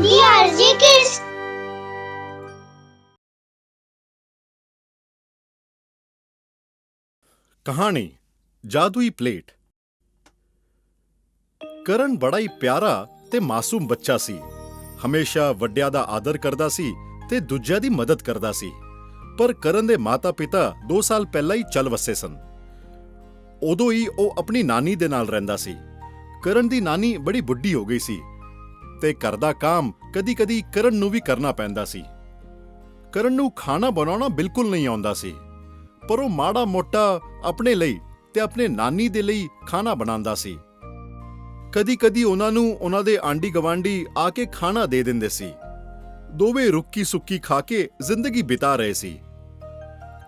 DRG Kids। ਕਹਾਣੀ ਜਾਦੂਈ plate. ਕਰਨ ਬੜਾ ਹੀ ਪਿਆਰਾ ਤੇ ਮਾਸੂਮ ਬੱਚਾ ਸੀ। ਹਮੇਸ਼ਾ ਵੱਡਿਆਂ ਦਾ ਆਦਰ ਕਰਦਾ ਸੀ ਤੇ ਦੂਜਿਆਂ ਦੀ ਮਦਦ ਕਰਦਾ ਸੀ। ਪਰ ਕਰਨ ਦੇ ਮਾਤਾ-ਪਿਤਾ 2 ਸਾਲ ਪਹਿਲਾਂ ਹੀ ਚੱਲ ਵਸੇ ਸਨ। ਉਦੋਂ ਹੀ ਉਹ ਆਪਣੀ ਨਾਨੀ ਦੇ ਨਾਲ ਰਹਿੰਦਾ ਸੀ। ਕਰਨ ਦੀ ਨਾਨੀ ਬੜੀ ਬੁੱਢੀ ਹੋ ਗਈ ਸੀ ਤੇ ਘਰ ਦਾ ਕੰਮ ਕਦੀ-ਕਦੀ ਕਰਨ ਨੂੰ ਵੀ ਕਰਨਾ ਪੈਂਦਾ ਸੀ। ਕਰਨ ਨੂੰ ਖਾਣਾ ਬਣਾਉਣਾ ਬਿਲਕੁਲ ਨਹੀਂ ਆਉਂਦਾ ਸੀ, ਪਰ ਉਹ ਮਾੜਾ ਮੋਟਾ ਆਪਣੇ ਲਈ ਤੇ ਆਪਣੇ ਨਾਨੀ ਦੇ ਲਈ ਖਾਣਾ ਬਣਾਉਂਦਾ ਸੀ। ਕਦੀ-ਕਦੀ ਉਹਨਾਂ ਨੂੰ ਉਹਨਾਂ ਦੇ ਆਂਢੀ ਗਵਾਂਢੀ ਆ ਕੇ ਖਾਣਾ ਦੇ ਦਿੰਦੇ ਸੀ। ਦੋਵੇਂ ਰੁੱਕੀ ਸੁੱਕੀ ਖਾ ਕੇ ਜ਼ਿੰਦਗੀ ਬਿਤਾ ਰਹੇ ਸੀ।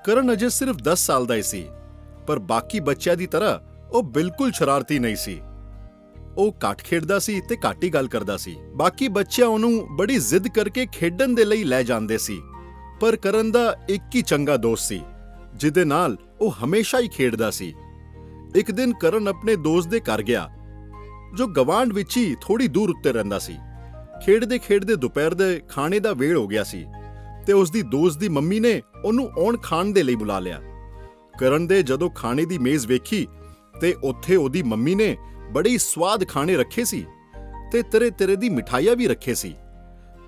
ਕਰਨ ਅਜੇ ਸਿਰਫ 10 ਸਾਲ ਦਾ ਹੀ ਸੀ, ਪਰ ਬਾਕੀ ਬੱਚਿਆਂ ਦੀ ਤਰ੍ਹਾਂ ਉਹ ਬਿਲਕੁਲ ਸ਼ਰਾਰਤੀ ਨਹੀਂ ਸੀ। ਉਹ ਘੱਟ ਖੇਡਦਾ ਸੀ ਤੇ ਘੱਟ ਹੀ ਗੱਲ ਕਰਦਾ ਸੀ। ਬਾਕੀ ਬੱਚਿਆਂ ਉਹਨੂੰ ਬੜੀ ਜ਼ਿੱਦ ਕਰਕੇ ਖੇਡਣ ਦੇ ਲਈ ਲੈ ਜਾਂਦੇ ਸੀ, ਪਰ ਕਰਨ ਦਾ ਇੱਕ ਹੀ ਚੰਗਾ ਦੋਸਤ ਸੀ ਜਿਹਦੇ ਨਾਲ ਉਹ ਹਮੇਸ਼ਾ ਹੀ ਖੇਡਦਾ ਸੀ। ਇੱਕ ਦਿਨ ਕਰਨ ਆਪਣੇ ਦੋਸਤ ਦੇ ਘਰ ਗਿਆ, ਜੋ ਗਵਾਂਢ ਵਿੱਚ ਹੀ ਥੋੜੀ ਦੂਰ ਉੱਤੇ ਰਹਿੰਦਾ ਸੀ। ਖੇਡਦੇ ਖੇਡਦੇ ਦੁਪਹਿਰ ਦੇ ਖਾਣੇ ਦਾ ਵੇਲ ਹੋ ਗਿਆ ਸੀ ਤੇ ਉਸ ਦੀ ਦੋਸਤ ਦੀ ਮੰਮੀ ਨੇ ਉਹਨੂੰ ਆਉਣ ਖਾਣ ਦੇ ਲਈ ਬੁਲਾ ਲਿਆ। ਕਰਨ ਦੇ ਜਦੋਂ ਖਾਣੇ ਦੀ ਮੇਜ਼ ਵੇਖੀ ਤੇ ਉੱਥੇ ਉਹਦੀ ਮੰਮੀ ਨੇ ਬੜੇ ਸਵਾਦ ਖਾਣੇ ਰੱਖੇ ਸੀ ਤੇ ਤਰ੍ਹਾਂ ਦੀ ਮਿਠਾਈਆਂ ਵੀ ਰੱਖੇ ਸੀ।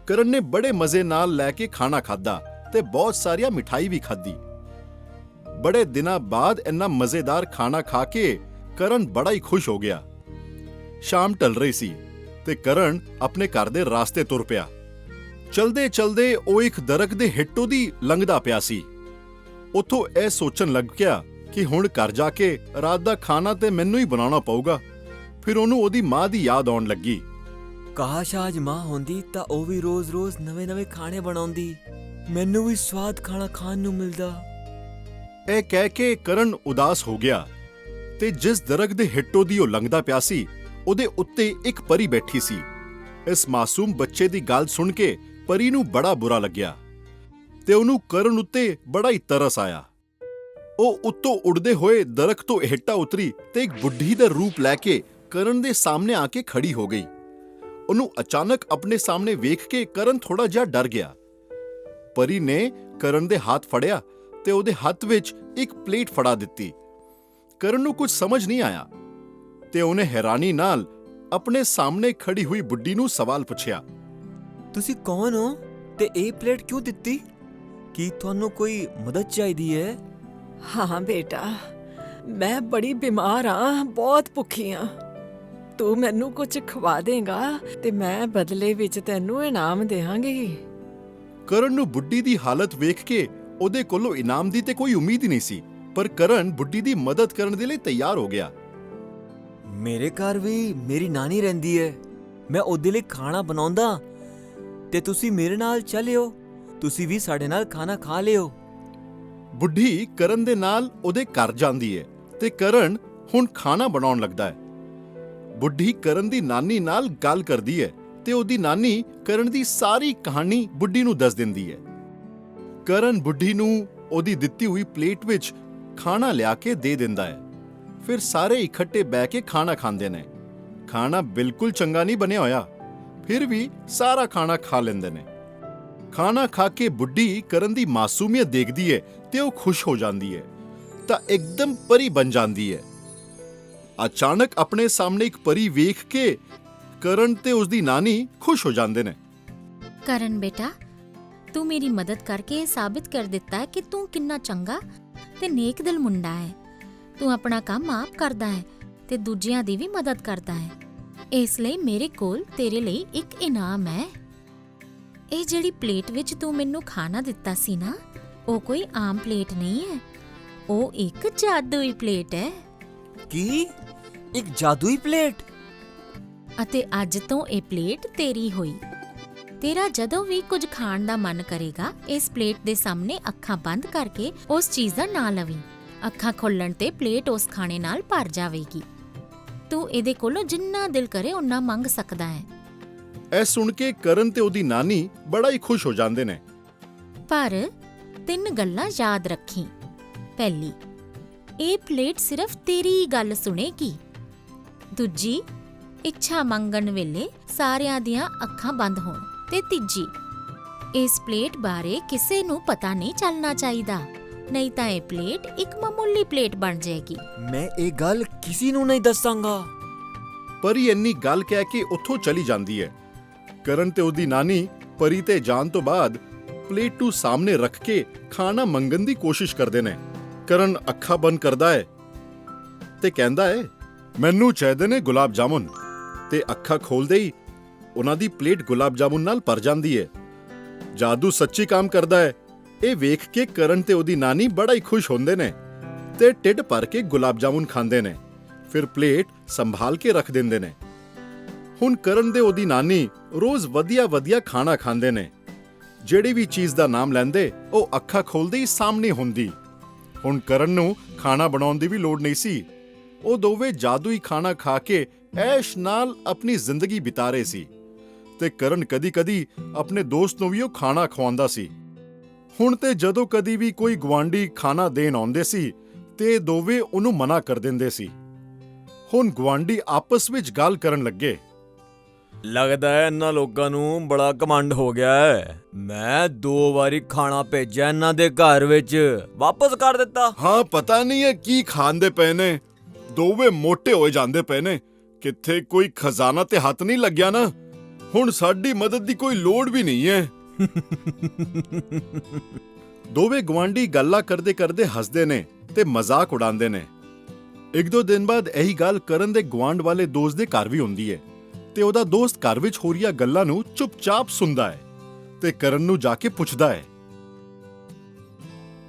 ਕਰਨ ਨੇ ਬੜੇ ਮਜ਼ੇ ਨਾਲ ਲੈ ਕੇ ਖਾਣਾ ਖਾਧਾ ਤੇ ਬਹੁਤ ਸਾਰੀਆਂ ਮਿਠਾਈ ਵੀ ਖਾਧੀ। ਬੜੇ ਦਿਨਾਂ ਬਾਅਦ ਇੰਨਾ ਮਜ਼ੇਦਾਰ ਖਾਣਾ ਖਾ ਕੇ ਕਰਨ ਬੜਾ ਹੀ ਖੁਸ਼ ਹੋ ਗਿਆ। ਸ਼ਾਮ ਢਲ ਰਹੀ ਸੀ ਤੇ ਕਰਨ ਆਪਣੇ ਘਰ ਦੇ ਰਾਸਤੇ ਤੁਰ ਪਿਆ। ਚਲਦੇ ਚਲਦੇ ਉਹ ਇੱਕ ਦਰਖਤ ਦੇ ਹੇਠੋਂ ਦੀ ਲੰਘਦਾ ਪਿਆ ਸੀ। ਉੱਥੋਂ ਇਹ ਸੋਚਣ ਲੱਗ ਗਿਆ ਕਿ ਹੁਣ ਘਰ ਜਾ ਕੇ ਰਾਤ ਦਾ ਖਾਣਾ ਤੇ ਮੈਨੂੰ ਹੀ ਬਣਾਉਣਾ ਪਊਗਾ। ਫਿਰ ਉਹਨੂੰ ਉਹਦੀ ਮਾਂ ਦੀ ਯਾਦ ਆਉਣ ਲੱਗੀ। ਕਾਸ਼ ਅੱਜ ਮਾਂ ਹੁੰਦੀ ਤਾਂ ਉਹ ਵੀ ਰੋਜ਼-ਰੋਜ਼ ਨਵੇਂ-ਨਵੇਂ ਖਾਣੇ ਬਣਾਉਂਦੀ, ਮੈਨੂੰ ਵੀ ਸਵਾਦ ਖਾਣਾ ਖਾਣ ਨੂੰ ਮਿਲਦਾ। ਇਹ ਕਹਿ ਕੇ ਕਰਨ ਉਦਾਸ ਹੋ ਗਿਆ ਤੇ ਜਿਸ ਦਰਖਤ ਦੇ ਹੇਠੋਂ ਦੀ ਉਹ ਲੰਘਦਾ ਪਿਆ ਸੀ, ਉਹਦੇ ਉੱਤੇ ਇੱਕ ਪਰੀ ਬੈਠੀ ਸੀ। ਇਸ ਮਾਸੂਮ ਬੱਚੇ ਦੀ ਗੱਲ ਸੁਣ ਕੇ ਪਰੀ ਨੂੰ ਬੜਾ ਬੁਰਾ ਲੱਗਿਆ ਤੇ ਉਹਨੂੰ ਕਰਨ ਉੱਤੇ ਬੜਾ ਹੀ ਤਰਸ ਆਇਆ। ਉਹ ਉੱਤੋਂ ਉੱਡਦੇ ਹੋਏ ਦਰਖਤ ਤੋਂ ਹੇਠਾਂ ਉਤਰੀ ਤੇ ਇੱਕ ਬੁੱਢੀ ਦਾ ਰੂਪ ਲੈ ਕੇ ਕਰਨ ਦੇ ਸਾਹਮਣੇ ਆ ਕੇ ਖੜੀ ਹੋ ਗਈ। ਉਹਨੂੰ ਅਚਾਨਕ ਆਪਣੇ ਸਾਹਮਣੇ ਵੇਖ ਕੇ ਕਰਨ ਥੋੜਾ ਜਿਹਾ ਡਰ ਗਿਆ। ਪਰੀ ਨੇ ਕਰਨ ਦੇ ਹੱਥ ਫੜਿਆ ਤੇ ਉਹਦੇ ਹੱਥ ਵਿੱਚ ਇੱਕ ਪਲੇਟ ਫੜਾ ਦਿੱਤੀ। ਕਰਨ ਨੂੰ ਕੁਝ ਸਮਝ ਨਹੀਂ ਆਇਆ ਤੇ ਉਹਨੇ ਹੈਰਾਨੀ ਨਾਲ ਆਪਣੇ ਸਾਹਮਣੇ ਖੜੀ ਹੋਈ ਬੁੱਢੀ ਨੂੰ ਸਵਾਲ ਪੁੱਛਿਆ, ਤੁਸੀਂ ਕੌਣ ਹੋ ਤੇ ਇਹ ਪਲੇਟ ਕਿਉਂ ਦਿੱਤੀ? ਕੀ ਤੁਹਾਨੂੰ ਕੋਈ ਮਦਦ ਚਾਹੀਦੀ ਹੈ? ਹਾਂ ਬੇਟਾ, ਮੈਂ ਬੜੀ ਬਿਮਾਰ ਹਾਂ, ਬਹੁਤ ਭੁੱਖੀ ਹਾਂ। ਤੂੰ ਮੈਨੂੰ ਕੁਝ ਖਵਾ ਦੇਗਾ ਤੇ ਮੈਂ ਬਦਲੇ ਵਿੱਚ ਤੈਨੂੰ ਇਨਾਮ ਦੇਵਾਂਗੀ। ਕਰਨ ਨੂੰ ਬੁੱਢੀ ਦੀ ਹਾਲਤ ਵੇਖ ਕੇ ਉਹਦੇ ਕੋਲੋਂ ਇਨਾਮ ਦੀ ਤੇ ਕੋਈ ਉਮੀਦ ਹੀ ਨਹੀਂ ਸੀ, ਪਰ ਕਰਨ ਬੁੱਢੀ ਦੀ ਮਦਦ ਕਰਨ ਦੇ ਲਈ ਤਿਆਰ ਹੋ ਗਿਆ। ਮੇਰੇ ਘਰ ਵੀ ਮੇਰੀ ਨਾਨੀ ਰਹਿੰਦੀ ਹੈ, ਮੈਂ ਉਹਦੇ ਲਈ ਖਾਣਾ ਬਣਾਉਂਦਾ ਤੇ ਤੁਸੀਂ ਮੇਰੇ ਨਾਲ ਚੱਲਿਓ, ਤੁਸੀਂ ਵੀ ਸਾਡੇ ਨਾਲ ਖਾਣਾ ਖਾ ਲਿਓ। ਬੁੱਢੀ ਕਰਨ ਦੇ ਨਾਲ ਉਹਦੇ ਘਰ ਜਾਂਦੀ ਹੈ ਤੇ ਕਰਨ ਹੁਣ ਖਾਣਾ ਬਣਾਉਣ ਲੱਗਦਾ ਹੈ। ਬੁੱਢੀ ਕਰਨ ਦੀ ਨਾਨੀ ਨਾਲ ਗੱਲ ਕਰਦੀ ਹੈ ਤੇ ਉਹਦੀ ਨਾਨੀ ਕਰਨ ਦੀ ਸਾਰੀ ਕਹਾਣੀ ਬੁੱਢੀ ਨੂੰ ਦੱਸ ਦਿੰਦੀ ਹੈ। ਕਰਨ ਬੁੱਢੀ ਨੂੰ ਉਹਦੀ ਦਿੱਤੀ ਹੋਈ ਪਲੇਟ ਵਿੱਚ ਖਾਣਾ ਲਿਆ ਕੇ ਦੇ ਦਿੰਦਾ ਹੈ। ਫਿਰ ਸਾਰੇ ਇਕੱਠੇ ਬਹਿ ਕੇ ਖਾਣਾ ਖਾਂਦੇ ਨੇ। ਖਾਣਾ ਬਿਲਕੁਲ ਚੰਗਾ ਨਹੀਂ ਬਣਿਆ ਹੋਇਆ, ਫਿਰ ਵੀ ਸਾਰਾ ਖਾਣਾ ਖਾ ਲੈਂਦੇ ਨੇ। ਖਾਣਾ ਖਾ ਕੇ ਬੁੱਢੀ ਕਰਨ ਦੀ ਮਾਸੂਮੀਅਤ ਦੇਖਦੀ ਹੈ ਤੇ ਉਹ ਖੁਸ਼ ਹੋ ਜਾਂਦੀ ਹੈ ਤਾਂ ਇੱਕਦਮ ਪਰੀ ਬਣ ਜਾਂਦੀ ਹੈ। ਅਚਾਨਕ ਆਪਣੇ ਸਾਹਮਣੇ ਇੱਕ ਪਰੀ ਵੇਖ ਕੇ ਕਰਨ ਤੇ ਉਸਦੀ ਨਾਨੀ ਖੁਸ਼ ਹੋ ਜਾਂਦੇ ਨੇ। ਕਰਨ ਬੇਟਾ, ਤੂੰ ਮੇਰੀ ਮਦਦ ਕਰਕੇ ਇਹ ਸਾਬਿਤ ਕਰ ਦਿੱਤਾ ਹੈ ਕਿ ਤੂੰ ਕਿੰਨਾ ਚੰਗਾ ਤੇ ਨੇਕ ਦਿਲ ਮੁੰਡਾ ਹੈ। ਤੂੰ ਆਪਣਾ ਕੰਮ ਆਪ ਕਰਦਾ ਹੈ ਤੇ ਦੂਜਿਆਂ ਦੀ ਵੀ ਮਦਦ ਕਰਦਾ ਹੈ। ਇਸ ਲਈ ਮੇਰੇ ਕੋਲ ਤੇਰੇ ਲਈ ਇੱਕ ਇਨਾਮ ਹੈ। ਇਹ ਜਿਹੜੀ ਪਲੇਟ ਵਿੱਚ ਤੂੰ ਮੈਨੂੰ ਖਾਣਾ ਦਿੱਤਾ ਸੀ ਨਾ, ਉਹ ਕੋਈ ਆਮ ਪਲੇਟ ਨਹੀਂ ਹੈ, ਉਹ ਇੱਕ ਜਾਦੂਈ ਪਲੇਟ ਹੈ। ਕੀ? ਇੱਕ ਜਾਦੂਈ ਪਲੇਟ? ਅਤੇ ਅੱਜ ਤੋਂ ਇਹ ਪਲੇਟ ਤੇਰੀ ਹੋਈ। ਤੇਰਾ ਜਦੋਂ ਵੀ ਕੁਝ ਖਾਣ ਦਾ ਮਨ ਕਰੇਗਾ, ਇਸ ਪਲੇਟ ਦੇ ਸਾਹਮਣੇ ਅੱਖਾਂ ਬੰਦ ਕਰਕੇ ਉਸ ਚੀਜ਼ ਦਾ ਨਾਂ ਲਵੀਂ। ਅੱਖਾਂ ਖੁੱਲਣ ਤੇ ਪਲੇਟ ਉਸ ਖਾਣੇ ਨਾਲ ਭਰ ਜਾਵੇਗੀ। ਤੂੰ ਇਹਦੇ ਕੋਲੋਂ ਜਿੰਨਾ ਦਿਲ ਕਰੇ ਓਨਾ ਮੰਗ ਸਕਦਾ ਹੈ। ਇਹ ਸੁਣ ਕੇ ਕਰਨ ਤੇ ਉਹਦੀ ਨਾਨੀ ਬੜਾ ਹੀ ਖੁਸ਼ ਹੋ ਜਾਂਦੇ ਨੇ। ਪਰ 3 ਗੱਲਾਂ ਯਾਦ ਰੱਖੀਂ। ਪਹਿਲੀ, ਇਹ ਪਲੇਟ ਸਿਰਫ ਤੇਰੀ ਗੱਲ ਸੁਣੇਗੀ। ਦੂਜੀ, ਇੱਛਾ ਮੰਗਣ ਵੇਲੇ ਸਾਰਿਆਂ ਦੀਆਂ ਅੱਖਾਂ ਬੰਦ ਹੋਣ। ਤੇ ਤੀਜੀ, ਇਸ ਪਲੇਟ ਬਾਰੇ ਕਿਸੇ ਨੂੰ ਪਤਾ ਨਹੀਂ ਚੱਲਣਾ ਚਾਹੀਦਾ, ਨਹੀਂ ਤਾਂ ਇਹ ਪਲੇਟ ਇੱਕ ਮਾਮੂਲੀ ਪਲੇਟ ਬਣ ਜਾਏਗੀ। ਮੈਂ ਇਹ ਗੱਲ ਕਿਸੇ ਨੂੰ ਨਹੀਂ ਦੱਸਾਂਗਾ। ਪਰੀ ਇੰਨੀ ਗੱਲ ਕਹਿ ਕੇ ਉੱਥੋਂ ਚਲੀ ਜਾਂਦੀ ਹੈ। ਕਰਨ ਤੇ ਉਹਦੀ ਨਾਨੀ ਪਰੀ ਤੇ ਜਾਣ ਤੋਂ ਬਾਅਦ ਪਲੇਟ ਨੂੰ ਸਾਹਮਣੇ ਰੱਖ ਕੇ ਖਾਣਾ ਮੰਗਣ ਦੀ ਕੋਸ਼ਿਸ਼ ਕਰਦੇ ਨੇ। ਕਰਨ ਅੱਖਾਂ ਬੰਦ ਕਰਦਾ ਹੈ ਤੇ ਕਹਿੰਦਾ ਹੈ, ਮੈਨੂੰ ਚਾਹੀਦੇ ਨੇ ਗੁਲਾਬ ਜਾਮੁਨ। ਤੇ ਅੱਖਾਂ ਖੋਲਦੇ ਹੀ ਉਹਨਾਂ ਦੀ ਪਲੇਟ ਗੁਲਾਬ ਜਾਮੁਨ ਨਾਲ ਭਰ ਜਾਂਦੀ ਹੈ। ਜਾਦੂ ਸੱਚੀ ਕੰਮ ਕਰਦਾ ਹੈ। ਇਹ ਵੇਖ ਕੇ ਕਰਨ ਤੇ ਉਹਦੀ ਨਾਨੀ ਬੜਾ ਹੀ ਖੁਸ਼ ਹੁੰਦੇ ਨੇ ਤੇ ਢਿੱਡ ਭਰ ਕੇ ਗੁਲਾਬ ਜਾਮੁਨ ਖਾਂਦੇ ਨੇ। ਫਿਰ ਪਲੇਟ ਸੰਭਾਲ ਕੇ ਰੱਖ ਦਿੰਦੇ ਨੇ। ਹੁਣ ਕਰਨ ਦੇ ਉਹਦੀ ਨਾਨੀ ਰੋਜ਼ ਵਧੀਆ ਖਾਣਾ ਖਾਂਦੇ ਨੇ। ਜਿਹੜੀ ਵੀ ਚੀਜ਼ ਦਾ ਨਾਮ ਲੈਂਦੇ ਉਹ ਅੱਖਾਂ ਖੋਲਦੇ ਹੀ ਸਾਹਮਣੇ ਹੁੰਦੀ। ਹੁਣ ਕਰਨ ਨੂੰ ਖਾਣਾ ਬਣਾਉਣ ਦੀ ਵੀ ਲੋੜ ਨਹੀਂ ਸੀ। ਉਹ ਦੋਵੇਂ ਜਾਦੂਈ ਖਾਣਾ ਖਾ ਕੇ ਐਸ਼ ਨਾਲ ਆਪਣੀ ਜ਼ਿੰਦਗੀ ਬਿਤਾ ਰਹੇ ਸੀ ਤੇ ਕਰਨ ਕਦੀ-ਕਦੀ ਆਪਣੇ ਦੋਸਤ ਨੂੰ ਵੀ ਉਹ ਖਾਣਾ ਖਵਾਉਂਦਾ ਸੀ। ਹੁਣ ਤੇ ਜਦੋਂ ਕਦੀ ਵੀ ਕੋਈ ਗੁਆਂਢੀ ਖਾਣਾ ਦੇਣ ਆਉਂਦੇ ਸੀ ਤੇ ਦੋਵੇਂ ਉਹਨੂੰ ਮਨਾ ਕਰ ਦਿੰਦੇ ਸੀ। ਹੁਣ ਗੁਆਂਢੀ ਆਪਸ ਵਿੱਚ ਗੱਲ ਕਰਨ ਲੱਗੇ। ਲੱਗਦਾ ਹੈ ਇਹਨਾਂ ਲੋਕਾਂ ਨੂੰ ਬੜਾ ਘਮੰਡ ਹੋ ਗਿਆ ਹੈ। ਮੈਂ 2 ਵਾਰੀ ਖਾਣਾ ਭੇਜਿਆ ਇਹਨਾਂ ਦੇ ਘਰ ਵਿੱਚ, ਵਾਪਸ ਕਰ ਦਿੱਤਾ। ਹਾਂ, ਪਤਾ ਨਹੀਂ ਹੈ ਕੀ ਖਾਂਦੇ ਪਏ ਨੇ। ਦੋਵੇਂ ਮੋਟੇ ਹੋਏ ਜਾਂਦੇ ਪਏ ਨੇ। ਕਿੱਥੇ ਕੋਈ ਖਜ਼ਾਨਾ ਤੇ ਹੱਥ ਨਹੀਂ ਲੱਗਿਆ ਨਾ। ਹੁਣ ਸਾਡੀ ਮਦਦ ਦੀ ਕੋਈ ਲੋੜ ਵੀ ਨਹੀਂ ਹੈ। ਦੋਵੇਂ ਗੁਆਂਢੀ ਗੱਲਾਂ ਕਰਦੇ ਹੱਸਦੇ ਨੇ ਤੇ ਮਜ਼ਾਕ ਉਡਾਉਂਦੇ ਨੇ। 1-2 ਦਿਨ ਬਾਅਦ ਇਹੀ ਗੱਲ ਕਰਨ ਦੇ ਗੁਆਂਢ ਵਾਲੇ ਦੋਸਤ ਦੇ ਘਰ ਵੀ ਹੁੰਦੀ ਹੈ ਤੇ ਉਹਦਾ ਦੋਸਤ ਘਰ ਵਿੱਚ ਹੋ ਰਹੀਆਂ ਗੱਲਾਂ ਨੂੰ ਚੁੱਪਚਾਪ ਸੁਣਦਾ ਹੈ ਤੇ ਕਰਨ ਨੂੰ ਜਾ ਕੇ ਪੁੱਛਦਾ ਹੈ,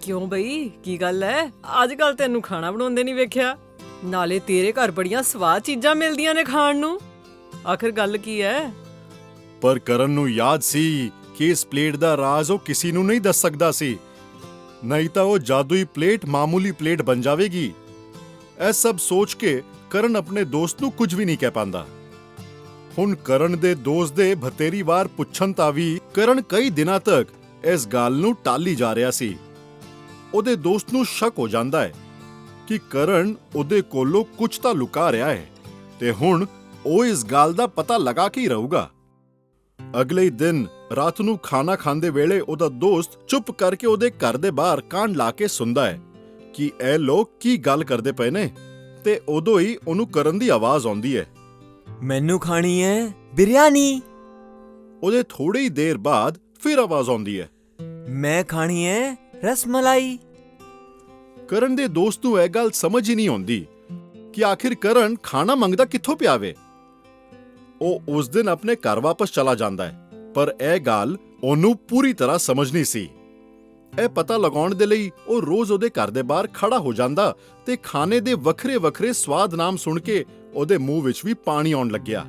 ਕਿਉਂ ਬਈ, ਕੀ ਗੱਲ ਹੈ? ਅੱਜ ਕੱਲ ਤੈਨੂੰ ਖਾਣਾ ਬਣਾਉਂਦੇ ਨਹੀਂ ਵੇਖਿਆ। ਨਾਲੇ ਤੇਰੇ ਘਰ ਬੜੀਆਂ ਸਵਾਦ ਚੀਜ਼ਾਂ ਮਿਲਦੀਆਂ ਨੇ ਖਾਣ ਨੂੰ। ਆਖਿਰ ਗੱਲ ਕੀ ਹੈ? ਪਰ ਕਰਨ ਨੂੰ ਯਾਦ ਸੀ ਕਿ ਇਸ ਪਲੇਟ ਦਾ ਰਾਜ਼ ਉਹ ਕਿਸੇ ਨੂੰ ਨਹੀਂ ਦੱਸ ਸਕਦਾ ਸੀ, ਨਹੀਂ ਤਾਂ ਉਹ ਜਾਦੂਈ ਪਲੇਟ ਮਾਮੂਲੀ ਪਲੇਟ ਬਣ ਜਾਵੇਗੀ। ਇਹ ਸਭ ਸੋਚ ਕੇ ਕਰਨ ਆਪਣੇ ਦੋਸਤ ਨੂੰ ਕੁਝ ਵੀ ਨਹੀਂ ਕਹਿ ਪਾਉਂਦਾ। ਹੁਣ ਕਰਨ ਦੇ ਦੋਸਤ ਦੇ ਬਥੇਰੀ ਵਾਰ ਪੁੱਛਣ ਤਾਂ ਵੀ ਕਰਨ ਕਈ ਦਿਨਾਂ ਤੱਕ ਇਸ ਗੱਲ ਨੂੰ ਟਾਲੀ ਜਾ ਰਿਹਾ ਸੀ। ਉਹਦੇ ਦੋਸਤ ਨੂੰ ਸ਼ੱਕ ਹੋ ਜਾਂਦਾ ਹੈ ਕਿ ਕਰਨ ਉਹਦੇ ਕੋਲੋਂ ਕੁਝ ਤਾਂ ਲੁਕਾ ਰਿਹਾ ਹੈ ਤੇ ਹੁਣ ਉਹ ਇਸ ਗੱਲ ਦਾ ਪਤਾ ਲਗਾ ਕੇ ਹੀ ਰਹੂਗਾ। ਅਗਲੇ ਦਿਨ ਰਾਤ ਨੂੰ ਖਾਣਾ ਖਾਂਦੇ ਵੇਲੇ ਉਹਦਾ ਦੋਸਤ ਚੁੱਪ ਕਰਕੇ ਉਹਦੇ ਘਰ ਦੇ ਬਾਹਰ ਕਾਨ ਲਾ ਕੇ ਸੁਣਦਾ ਹੈ ਕਿ ਇਹ ਲੋਕ ਕੀ ਗੱਲ ਕਰਦੇ ਪਏ ਨੇ ਤੇ ਉਦੋਂ ਹੀ ਉਹਨੂੰ ਕਰਨ ਦੀ ਆਵਾਜ਼ ਆਉਂਦੀ ਹੈ, ਮੈਨੂੰ ਖਾਣੀ ਹੈ ਬਿਰਿਆਨੀ। ਉਹਦੇ ਥੋੜੀ ਹੀ ਦੇਰ ਬਾਅਦ ਫਿਰ ਆਵਾਜ਼ ਆਉਂਦੀ ਹੈ, ਮੈਂ ਖਾਣੀ ਹੈ ਰਸਮਲਾਈ। ਕਰਨ ਦੇ ਦੋਸਤ ਨੂੰ ਇਹ ਗੱਲ ਸਮਝ ਹੀ ਨਹੀਂ ਆਉਂਦੀ ਕਿ ਆਖਿਰ ਕਰਨ ਖਾਣਾ ਮੰਗਦਾ ਕਿੱਥੋਂ ਪਿਆਵੇ। ਉਹ ਉਸ ਦਿਨ ਆਪਣੇ ਘਰ ਵਾਪਸ ਚਲਾ ਜਾਂਦਾ ਹੈ, ਪਰ ਇਹ ਗੱਲ ਉਹਨੂੰ ਪੂਰੀ ਤਰ੍ਹਾਂ ਸਮਝ ਨਹੀਂ ਸੀ। ਇਹ ਪਤਾ ਲਗਾਉਣ ਦੇ ਲਈ ਉਹ ਰੋਜ਼ ਉਹਦੇ ਘਰ ਦੇ ਬਾਹਰ ਖੜਾ ਹੋ ਜਾਂਦਾ ਤੇ ਖਾਣੇ ਦੇ ਵੱਖਰੇ ਸਵਾਦ ਨਾਮ ਸੁਣ ਕੇ ਉਹਦੇ ਮੂੰਹ ਵਿੱਚ ਵੀ ਪਾਣੀ ਆਉਣ ਲੱਗਿਆ।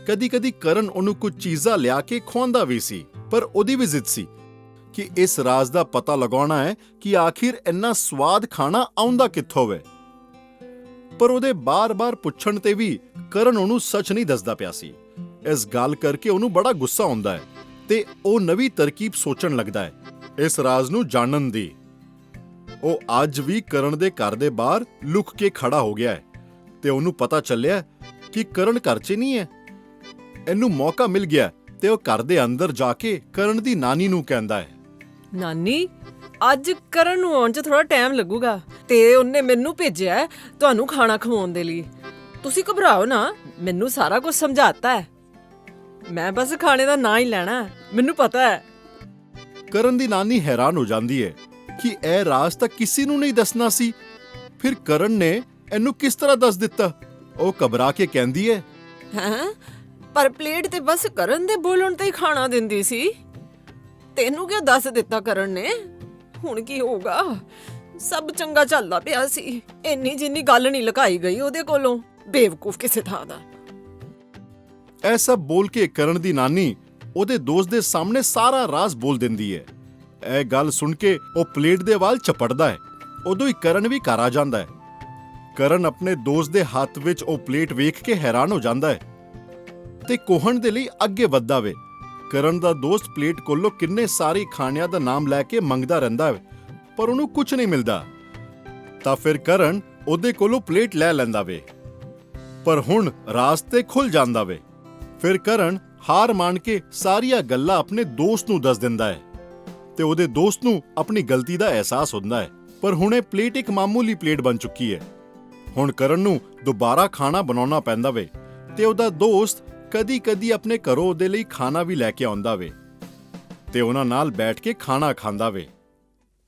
ਕਦੀ-ਕਦੀ ਕਰਨ ਉਹਨੂੰ ਕੁਝ ਚੀਜ਼ਾਂ ਲਿਆ ਕੇ ਖਵਾਉਂਦਾ ਵੀ ਸੀ, ਪਰ ਉਹਦੀ ਵੀ ਜ਼ਿੱਦ ਸੀ ਕਿ ਇਸ ਰਾਜ਼ ਦਾ ਪਤਾ ਲਗਾਉਣਾ ਹੈ ਕਿ ਆਖਿਰ ਇੰਨਾ ਸਵਾਦ ਖਾਣਾ ਆਉਂਦਾ ਕਿੱਥੋਂ ਵੇ। ਪਰ ਉਹਦੇ ਬਾਰ-ਬਾਰ ਪੁੱਛਣ ਤੇ ਵੀ ਕਰਨ ਉਹਨੂੰ ਸੱਚ ਨਹੀਂ ਦੱਸਦਾ ਪਿਆ ਸੀ। ਇਸ ਗੱਲ ਕਰਕੇ ਉਹਨੂੰ ਬੜਾ ਗੁੱਸਾ ਆਉਂਦਾ ਹੈ ਤੇ ਉਹ ਨਵੀਂ ਤਰਕੀਬ ਸੋਚਣ ਲੱਗਦਾ ਹੈ ਇਸ ਰਾਜ਼ ਨੂੰ ਜਾਣਨ ਦੀ। ਉਹ ਅੱਜ ਵੀ ਕਰਨ ਦੇ ਘਰ ਦੇ ਬਾਹਰ ਲੁਕ ਕੇ ਖੜਾ ਹੋ ਗਿਆ ਹੈ ਤੇ ਉਹਨੂੰ ਪਤਾ ਚੱਲਿਆ ਕਿ ਕਰਨ ਘਰ 'ਚ ਨਹੀਂ ਹੈ। ਇਹਨੂੰ ਮੌਕਾ ਮਿਲ ਗਿਆ ਤੇ ਉਹ ਘਰ ਦੇ ਅੰਦਰ ਜਾ ਕੇ ਕਰਨ ਦੀ ਨਾਨੀ ਨੂੰ ਕਹਿੰਦਾ ਹੈ, ਨਾਨੀ, ਅੱਜ ਕਰਨ ਨੂੰ ਆਉਣ 'ਚ ਥੋੜਾ ਟਾਈਮ ਲੱਗੂਗਾ ਤੇ ਉਹਨੇ ਮੈਨੂੰ ਭੇਜਿਆ ਹੈ ਤੁਹਾਨੂੰ ਖਾਣਾ ਖਵਾਉਣ ਦੇ ਲਈ। ਤੁਸੀਂ ਘਬਰਾਓ ਨਾ, ਮੈਨੂੰ ਸਾਰਾ ਕੁਝ ਸਮਝਾਤਾ ਹੈ। ਮੈਂ ਬਸ ਖਾਣੇ ਦਾ ਨਾਂ ਹੀ ਲੈਣਾ, ਮੈਨੂੰ ਪਤਾ ਹੈ। ਕਰਨ ਦੀ ਨਾਨੀ ਹੈਰਾਨ ਹੋ ਜਾਂਦੀ ਹੈ ਕਿ ਇਹ ਰਾਜ਼ ਤਾਂ ਕਿਸੇ ਨੂੰ ਨਹੀਂ ਦੱਸਣਾ ਸੀ, ਫਿਰ ਕਰਨ ਨੇ ਇਹਨੂੰ ਕਿਸ ਤਰ੍ਹਾਂ ਦੱਸ ਦਿੱਤਾ। ਉਹ ਘਬਰਾ ਕੇ ਕਹਿੰਦੀ ਹੈ, ਹੈਂ? ਪਰ ਪਲੇਟ ਤੇ ਬਸ ਕਰਨ ਦੇ ਬੋਲਣ ਤੇ ਹੀ ਖਾਣਾ ਦਿੰਦੀ ਸੀ। ਤੈਨੂੰ ਕਿਉਂ ਦੱਸ ਦਿੱਤਾ ਕਰਨ ਨੇ? ਹੁਣ ਕੀ ਹੋਊਗਾ? ਸਭ ਚੰਗਾ ਚੱਲਦਾ ਪਿਆ ਸੀ, ਇੰਨੀ ਜਿੰਨੀ ਗੱਲ ਨਹੀਂ ਲੁਕਾਈ ਗਈ ਉਹਦੇ ਕੋਲੋਂ। ਬੇਵਕੂਫ ਕਿਸੇ ਥਾਂ ਦਾ। ਇਹ ਸਭ ਬੋਲ ਕੇ ਕਰਨ ਦੀ ਨਾਨੀ ਉਹਦੇ ਦੋਸਤ ਦੇ ਸਾਹਮਣੇ ਸਾਰਾ ਰਾਜ਼ ਬੋਲ ਦਿੰਦੀ ਹੈ। ਇਹ ਗੱਲ ਸੁਣ ਕੇ ਉਹ ਪਲੇਟ ਦੇ ਵੱਲ ਚਪੜਦਾ ਹੈ। ਉਦੋਂ ਹੀ ਕਰਨ ਵੀ ਘਰ ਆ ਜਾਂਦਾ ਹੈ। ਕਰਨ ਆਪਣੇ ਦੋਸਤ ਦੇ ਹੱਥ ਵਿੱਚ ਉਹ ਪਲੇਟ ਵੇਖ ਕੇ ਹੈਰਾਨ ਹੋ ਜਾਂਦਾ ਹੈ ਤੇ ਕੋਹਣ ਦੇ ਲਈ ਅੱਗੇ ਵੱਧਦਾ ਵੇ। ਕਰਨ ਦਾ ਦੋਸਤ ਪਲੇਟ ਕੋਲੋਂ ਕਿੰਨੇ ਸਾਰੇ ਖਾਣਿਆਂ ਦਾ ਨਾਮ ਲੈ ਕੇ ਮੰਗਦਾ ਰਹਿੰਦਾ ਹੈ, ਪਰ ਉਹਨੂੰ ਕੁਝ ਨਹੀਂ ਮਿਲਦਾ। ਤਾਂ ਫਿਰ ਕਰਨ ਉਹਦੇ ਕੋਲੋਂ ਪਲੇਟ ਲੈ ਲੈਂਦਾ ਵੇ, ਪਰ ਹੁਣ ਰਾਜ਼ ਤੇ ਖੁੱਲ ਜਾਂਦਾ ਵੇ। ਫਿਰ ਕਰਨ ਹਾਰ ਮੰਨ ਕੇ ਸਾਰੀਆਂ ਗੱਲਾਂ ਆਪਣੇ ਦੋਸਤ ਨੂੰ ਦੱਸ ਦਿੰਦਾ ਹੈ ਤੇ ਉਹਦੇ ਦੋਸਤ ਨੂੰ ਆਪਣੀ ਗਲਤੀ ਦਾ ਅਹਿਸਾਸ ਹੁੰਦਾ ਹੈ। ਪਰ ਹੁਣ ਇਹ ਪਲੇਟ ਇੱਕ ਮਾਮੂਲੀ ਪਲੇਟ ਬਣ ਚੁੱਕੀ ਹੈ। ਹੁਣ ਕਰਨ ਨੂੰ ਦੁਬਾਰਾ ਖਾਣਾ ਬਣਾਉਣਾ ਪੈਂਦਾ ਵੇ ਤੇ ਉਹਦਾ ਦੋਸਤ ਕਦੀ-ਕਦੀ ਆਪਣੇ ਘਰੋਂ ਉਹਦੇ ਲਈ ਖਾਣਾ ਵੀ ਲੈ ਕੇ ਆਉਂਦਾ ਵੇ ਤੇ ਉਹਨਾਂ ਨਾਲ ਬੈਠ ਕੇ ਖਾਣਾ ਖਾਂਦਾ ਵੇ।